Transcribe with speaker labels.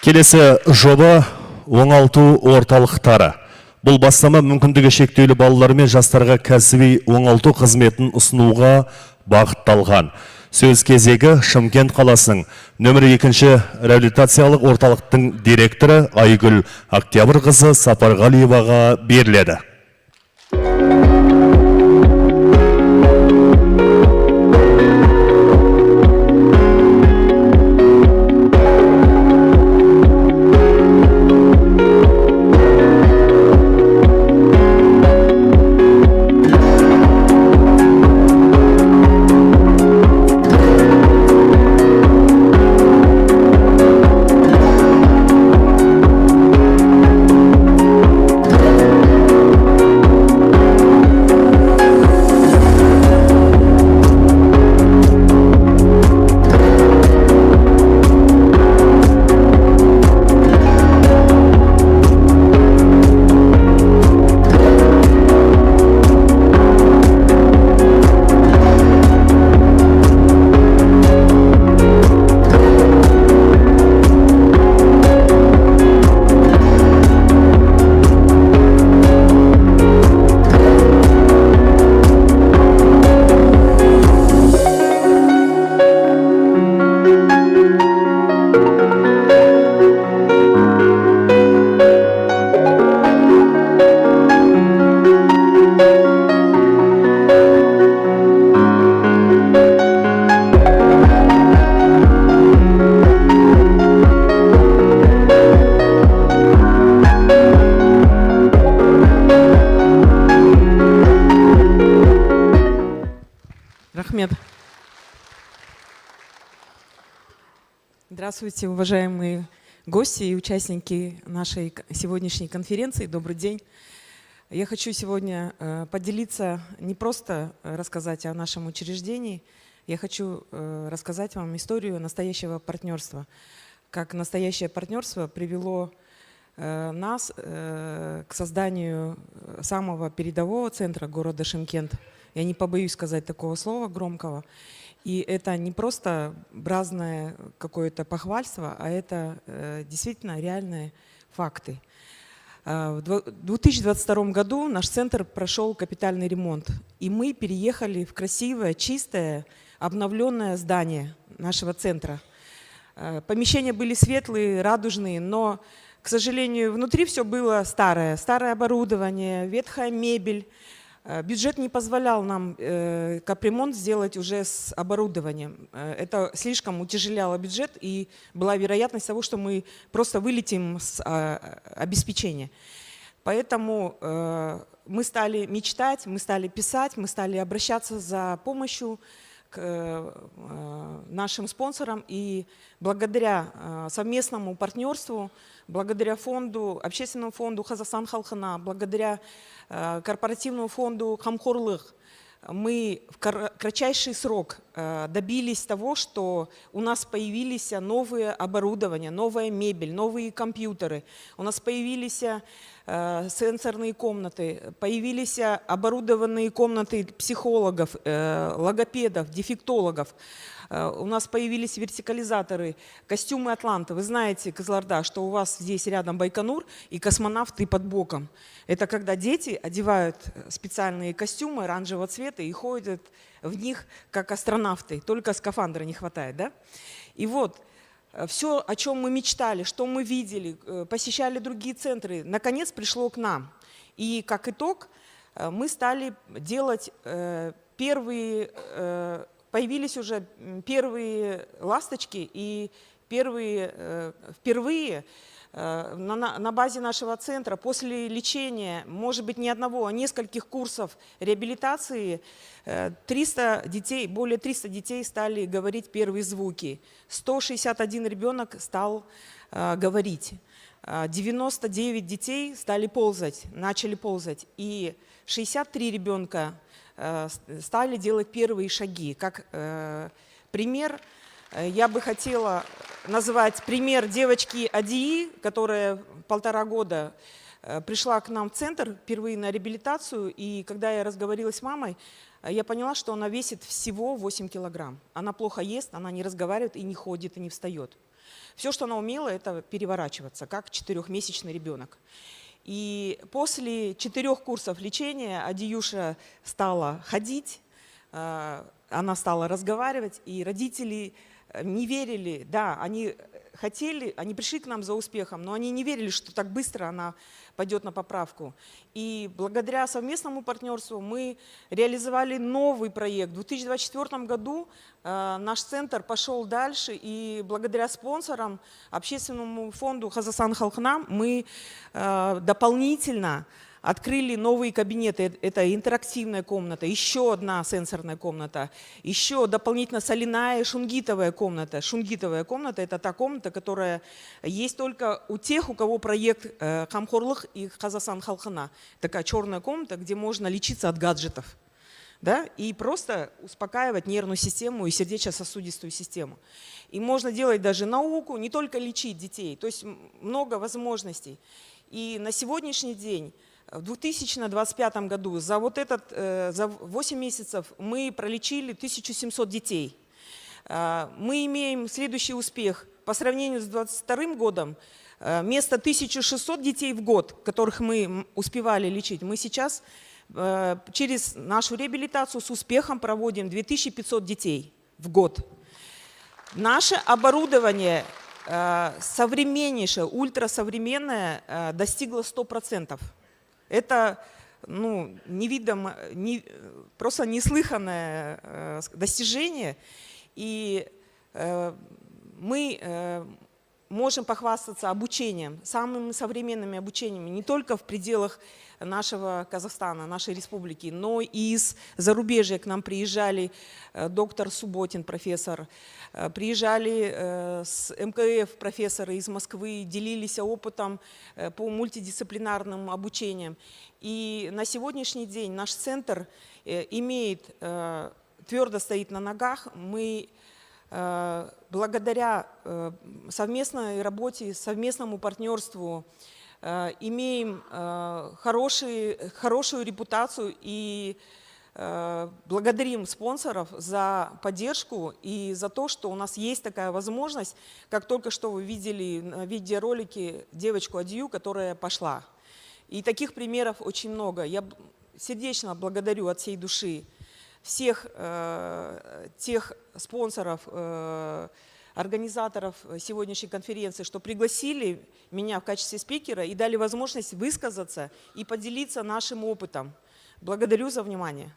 Speaker 1: Келесі жоба оңалту орталықтары. Бұл бастама мүмкіндігі шектеулі балалар мен жастарға кәсіби оңалту қызметін ұсынуға бағытталған. Сөз кезегі Шымкент қаласының нөмір 2 реабилитациялық орталықтың директоры Айгүл Октябрьқызы Сапарғалиеваға беріледі.
Speaker 2: Здравствуйте, уважаемые гости и участники нашей сегодняшней конференции. Добрый день. Я хочу сегодня поделиться, не просто рассказать о нашем учреждении, я хочу рассказать вам историю настоящего партнерства. Как настоящее партнерство привело нас к созданию самого передового центра города Шымкент. Я не побоюсь сказать такого слова громкого. И это не просто праздное какое-то похвальство, а это действительно реальные факты. В 2022 году наш центр прошел капитальный ремонт. И мы переехали в красивое, чистое, обновленное здание нашего центра. Помещения были светлые, радужные, но, к сожалению, внутри все было старое. Старое оборудование, ветхая мебель. Бюджет не позволял нам капремонт сделать уже с оборудованием. Это слишком утяжеляло бюджет, и была вероятность того, что мы просто вылетим с обеспечения. Поэтому мы стали мечтать, мы стали писать, мы стали обращаться за помощью к нашим спонсорам. И благодаря совместному партнерству, благодаря фонду, общественному фонду Казахстан халқына, благодаря корпоративному фонду Камхорлых, мы в кратчайший срок добились того, что у нас появились новые оборудования, новая мебель, новые компьютеры. У нас появились сенсорные комнаты, появились оборудованные комнаты психологов, логопедов, дефектологов. У нас появились вертикализаторы, костюмы Атланта. Вы знаете, Кызылорда, что у вас здесь рядом Байконур и космонавты под боком. Это когда дети одевают специальные костюмы оранжевого цвета и ходят в них как астронавты. Только скафандра не хватает, да? И вот все, о чем мы мечтали, что мы видели, посещали другие центры, наконец пришло к нам. И как итог мы стали делать первые... Появились уже первые ласточки, и впервые на базе нашего центра после лечения, может быть, не одного, а нескольких курсов реабилитации, 300 детей, более 300 детей стали говорить первые звуки. 161 ребенок стал говорить. 99 детей стали ползать, начали ползать. И 63 ребенка стали делать первые шаги. Как пример, я бы хотела назвать пример девочки Адии, которая 1,5 года пришла к нам в центр впервые на реабилитацию. И когда я разговаривала с мамой, я поняла, что она весит всего 8 килограмм. Она плохо ест, она не разговаривает и не ходит, и не встает. Все, что она умела, это переворачиваться, как 4-месячный ребенок. И после 4 курсов лечения Адиюша стала ходить, она стала разговаривать, и родители не верили, да, они хотели, они пришли к нам за успехом, но они не верили, что так быстро она пойдет на поправку. И благодаря совместному партнерству мы реализовали новый проект. В 2024 году наш центр пошел дальше, и благодаря спонсорам, общественному фонду «Казахстан халқына» мы дополнительно открыли новые кабинеты. Это интерактивная комната, еще одна сенсорная комната, еще дополнительно соляная шунгитовая комната. Шунгитовая комната – это та комната, которая есть только у тех, у кого проект «Камхорлық» и «Казахстан халқына». Такая черная комната, где можно лечиться от гаджетов, да, и просто успокаивать нервную систему и сердечно-сосудистую систему. И можно делать даже науку, не только лечить детей. То есть много возможностей. И на сегодняшний день, в 2025 году, за 8 месяцев мы пролечили 1700 детей. Мы имеем следующий успех. По сравнению с 2022 годом, вместо 1600 детей в год, которых мы успевали лечить, мы сейчас через нашу реабилитацию с успехом проводим 2500 детей в год. Наше оборудование современнейшее, ультрасовременное, достигло 100%. Это невидимо, просто неслыханное достижение. И мы можем похвастаться обучением, самыми современными обучениями, не только в пределах нашего Казахстана, нашей республики, но и из зарубежья к нам приезжали доктор Субботин, профессор, приезжали с МКФ профессоры из Москвы, делились опытом по мультидисциплинарным обучениям. И на сегодняшний день наш центр твердо стоит на ногах. Мы благодаря совместной работе, совместному партнерству имеем хорошую репутацию и благодарим спонсоров за поддержку и за то, что у нас есть такая возможность, как только что вы видели на видеоролике девочку Адию, которая пошла. И таких примеров очень много. Я сердечно благодарю от всей души всех тех спонсоров, организаторов сегодняшней конференции, что пригласили меня в качестве спикера и дали возможность высказаться и поделиться нашим опытом. Благодарю за внимание.